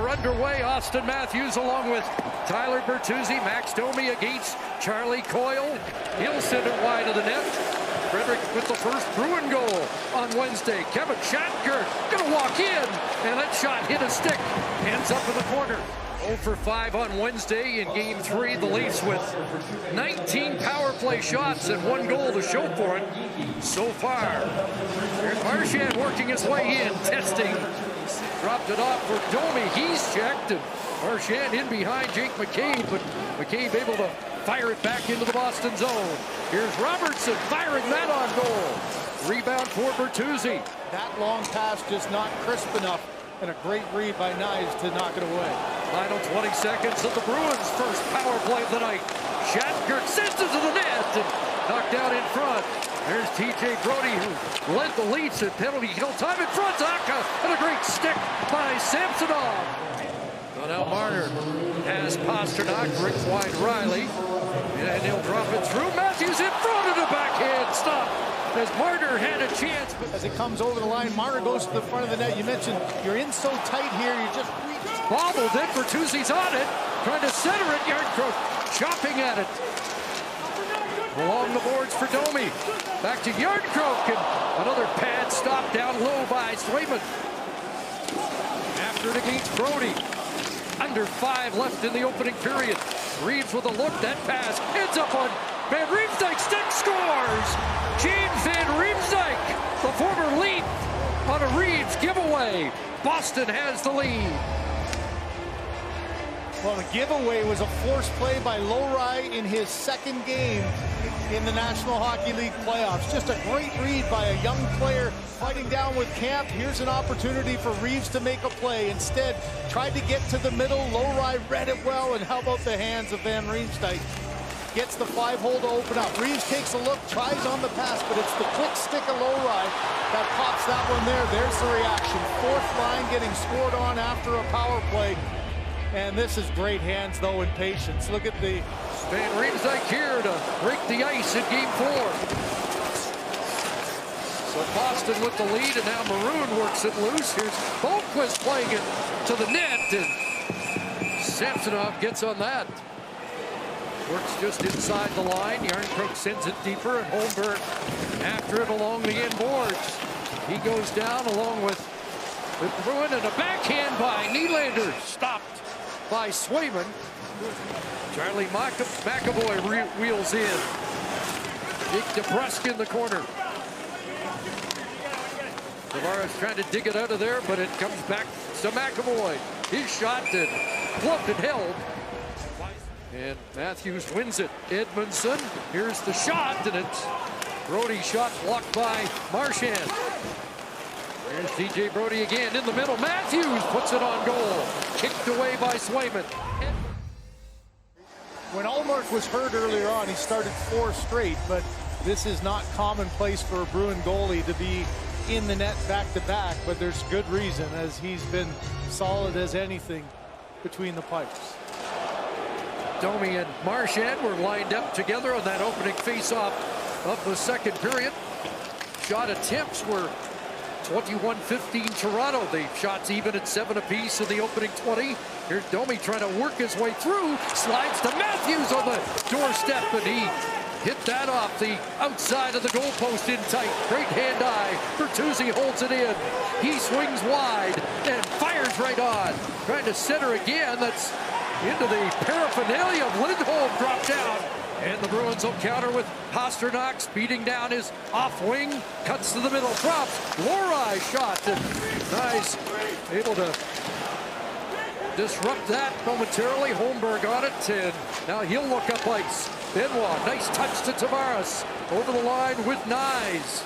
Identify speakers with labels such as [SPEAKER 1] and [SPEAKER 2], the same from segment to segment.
[SPEAKER 1] underway. Austin Matthews along with Tyler Bertuzzi, Max Domi against Charlie Coyle. He'll send it wide of the net. Frederick with the first Bruin goal on Wednesday. Kevin Shatner gonna walk in, and that shot hit a stick. Ends up in the corner. 0 for 5 on Wednesday in Game 3. The Leafs with 19 power play shots and 1 goal to show for it so far. Here's Marchand working his way in, testing. Dropped it off for Domi. He's checked, and Marchand in behind Jake McCabe, but McCabe able to fire it back into the Boston zone. Here's Robertson firing that on goal. Rebound for Bertuzzi.
[SPEAKER 2] That long pass just not crisp enough, and a great read by Knies to knock it away.
[SPEAKER 1] Final 20 seconds of the Bruins' first power play of the night. Shatner sends it to the net and knocked out in front. There's TJ Brodie, who led the Leafs at penalty kill time in front. Zaka, and a great stick by Samsonov. So now Marner has Pasternak, brings wide Riley, and he'll drop it through. Matthews in front of the backhand stop as Marner had a chance. But
[SPEAKER 2] as it comes over the line, Marner goes to the front of the net. You mentioned you're in so tight here, you just
[SPEAKER 1] bobbled it. Bertuzzi's on it, trying to center it. Yarncroke chopping at it. Along the boards for Domi. Back to Yarncroke, and another pad stop down low by Swayman. After it against Brodie. Under 5 left in the opening period. Reeves with a look. That pass ends up on Van Riemsdyk. Stick scores! James Van Riemsdyk, the former Leaf, on a Reeves giveaway. Boston has the lead.
[SPEAKER 2] Well, the giveaway was a forced play by Lowry in his second game in the National Hockey League playoffs. Just a great read by a young player fighting down with Camp. Here's an opportunity for Reeves to make a play. Instead, tried to get to the middle. Lowry read it well, and how about the hands of Van Riemsdyk? Gets the 5-hole to open up. Reeves takes a look, tries on the pass, but it's the quick stick of Lowry that pops that one there. There's the reaction. Fourth line getting scored on after a power play. And this is great hands, though, and patience. Look at the
[SPEAKER 1] Van Riemsdyk here to break the ice in Game 4. So Boston with the lead, and now Maroon works it loose. Here's Bolquist playing it to the net, and Samsonov gets on that. Works just inside the line. Yarncroke sends it deeper, and Holmberg after it along the end boards. He goes down along with Bruin, and a backhand by Nylander. Stopped by Swayman. Charlie McAvoy wheels in. Jake DeBrusk in the corner. Tavares trying to dig it out of there, but it comes back to McAvoy. His shot and gloved and held. And Matthews wins it. Edmondson, here's the shot, and it's Brodie's shot blocked by Marchand. Here's TJ Brodie again in the middle. Matthews puts it on goal. Kicked away by Swayman.
[SPEAKER 2] When Ullmark was hurt earlier on, he started 4 straight, but this is not commonplace for a Bruin goalie to be in the net back-to-back, but there's good reason, as he's been solid as anything between the pipes.
[SPEAKER 1] Domi and Marchand were lined up together on that opening face-off of the second period. Shot attempts were 21-15 Toronto. The shots even at 7 apiece in the opening 20. Here's Domi trying to work his way through. Slides to Matthews on the doorstep, and he hit that off the outside of the goalpost in tight. Great hand-eye. Bertuzzi holds it in. He swings wide and fires right on. Trying to center again. That's into the paraphernalia of Lindholm, dropped down. And the Bruins will counter with Pasternak speeding down his off wing, cuts to the middle, drops. Lowry shot, and Knies able to disrupt that momentarily. Holmberg on it, and now he'll look up ice. Benoit, nice touch to Tavares. Over the line with Knies.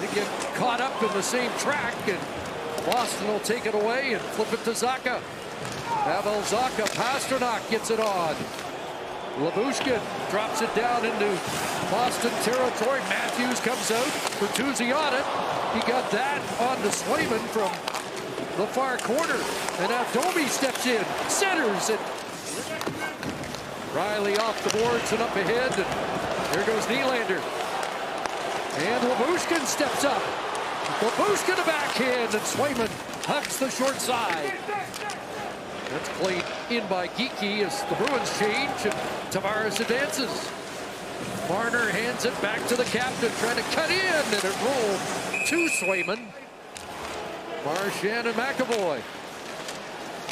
[SPEAKER 1] They get caught up in the same track, and Boston will take it away and flip it to Zacha. Pavel Zacha, Pasternak gets it on. Labushkin drops it down into Boston territory. Matthews comes out. Bertuzzi on it. He got that onto Swayman from the far corner. And now Domi steps in, centers it. Riley off the boards and up ahead. And here goes Nylander. And Labushkin steps up. Labushkin a backhand, and Swayman hugs the short side. That's played in by Geekie as the Bruins change and Tavares advances. Marner hands it back to the captain, trying to cut in, and it rolled to Swayman. Marchand and McAvoy.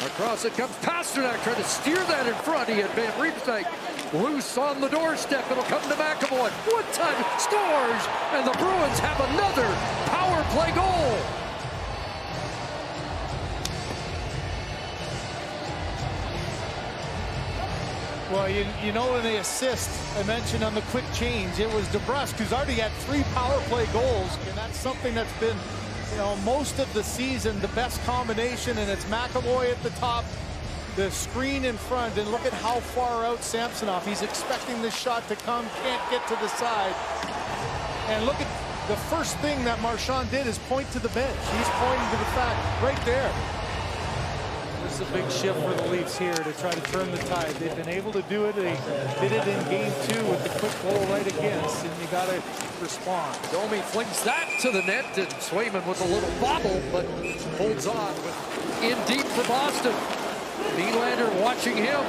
[SPEAKER 1] Across it comes Pasternak, trying to steer that in front. He had Van Riemsdyk loose on the doorstep. It'll come to McAvoy. One time, scores, and the Bruins have another power play goal.
[SPEAKER 2] Well, you know when they assist, I mentioned on the quick change, it was DeBrusk who's already had 3 power play goals, and that's something that's been, you know, most of the season, the best combination, and it's McAvoy at the top, the screen in front, and look at how far out Samsonov. He's expecting this shot to come, can't get to the side. And look at the first thing that Marchand did is point to the bench. He's pointing to the fact right there. This is a big shift for the Leafs here to try to turn the tide. They've been able to do it. They did it in game 2 with the quick goal right against, and you got to respond.
[SPEAKER 1] Domi flings that to the net, and Swayman with a little bobble, but holds on in deep for Boston. Nylander watching him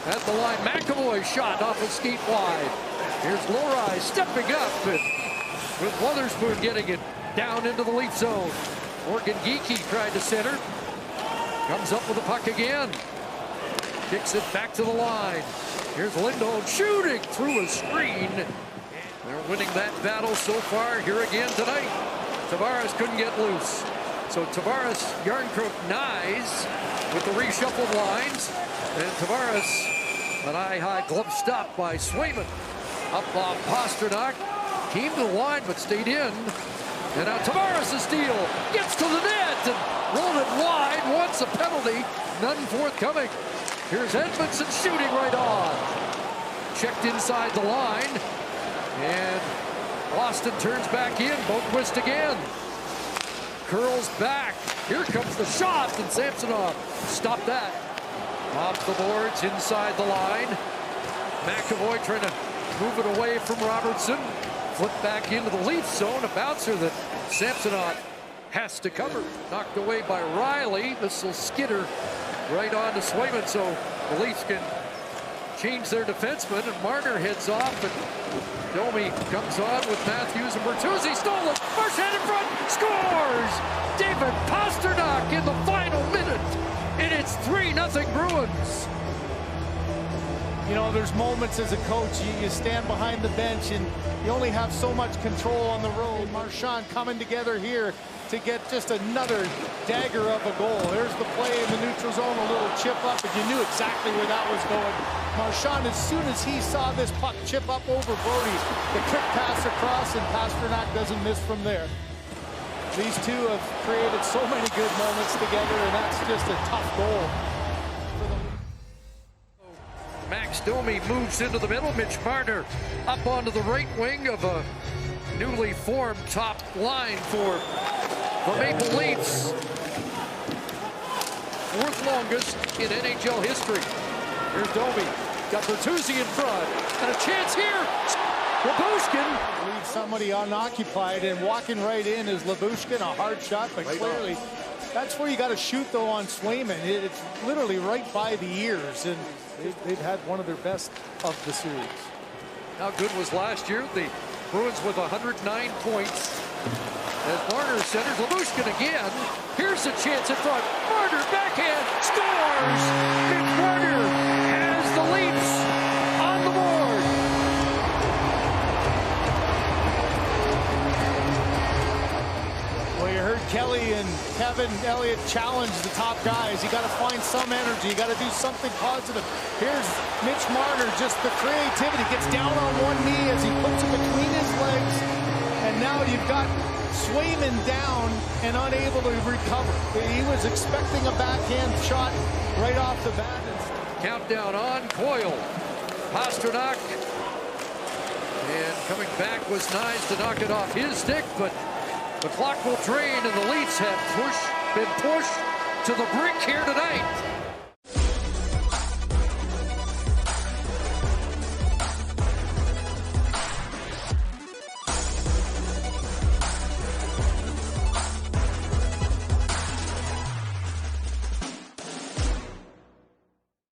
[SPEAKER 1] at the line. McAvoy shot off a skate wide. Here's Lohrei stepping up, and with Wotherspoon getting it down into the Leaf zone. Morgan Geekie tried to center. Comes up with the puck again. Kicks it back to the line. Here's Lindholm shooting through a screen. They're winning that battle so far here again tonight. Tavares couldn't get loose. So Tavares, Yarncrook, Nyes with the reshuffled lines. And Tavares, an eye-high glove stop by Swayman. Up on Pasternak. Came to the line but stayed in. And now Tavares' steal gets to the net and rolled it wide. Wants a penalty, none forthcoming. Here's Edmondson shooting right on. Checked inside the line, and Boston turns back in. Boquist again. Curls back. Here comes the shot, and Samsonov stopped that. Off the boards inside the line. McAvoy trying to move it away from Robertson. Flip back into the Leaf zone, a bouncer that Samsonov has to cover. Knocked away by Riley. This will skitter right on to Swayman, so the Leafs can change their defenseman, and Marner heads off, and Domi comes on with Matthews and Bertuzzi. Stole it. Marchand in front. Scores! David Pasternak in the final minute, and it's 3-0 Bruins.
[SPEAKER 2] You know, there's moments as a coach, you stand behind the bench and you only have so much control on the road. Marchand coming together here to get just another dagger of a goal. There's the play in the neutral zone, a little chip up, and you knew exactly where that was going. Marchand, as soon as he saw this puck chip up over Brody, the quick pass across, and Pasternak doesn't miss from there. These two have created so many good moments together, and that's just a tough goal.
[SPEAKER 1] Max Domi moves into the middle. Mitch Marner up onto the right wing of a newly formed top line for the Maple Leafs. 4th longest in NHL history. Here's Domi. Got Bertuzzi in front. And a chance here. Lyubushkin.
[SPEAKER 2] Leave somebody unoccupied, and walking right in is Lyubushkin. A hard shot, but clearly that's where you got to shoot, though, on Swayman. It's literally right by the ears, and they've had one of their best of the series.
[SPEAKER 1] How good was last year? The Bruins with 109 points. As Marner centers, Lyubushkin again. Here's a chance in front. Marner backhand scores. Mitch Marner has the Leafs on the board.
[SPEAKER 2] Well, you heard Kelly and Kevin Elliott challenge the top guys. You got to find some energy. You got to do something positive. Here's Mitch Marner, just the creativity. Gets down on one knee as he puts it between his legs. And now you've got Swayman down and unable to recover. He was expecting a backhand shot right off the bat.
[SPEAKER 1] Countdown on. Coyle. Pasternak. And coming back was Nyes to knock it off his stick, but the clock will drain, and the Leafs have been pushed to the brink here tonight.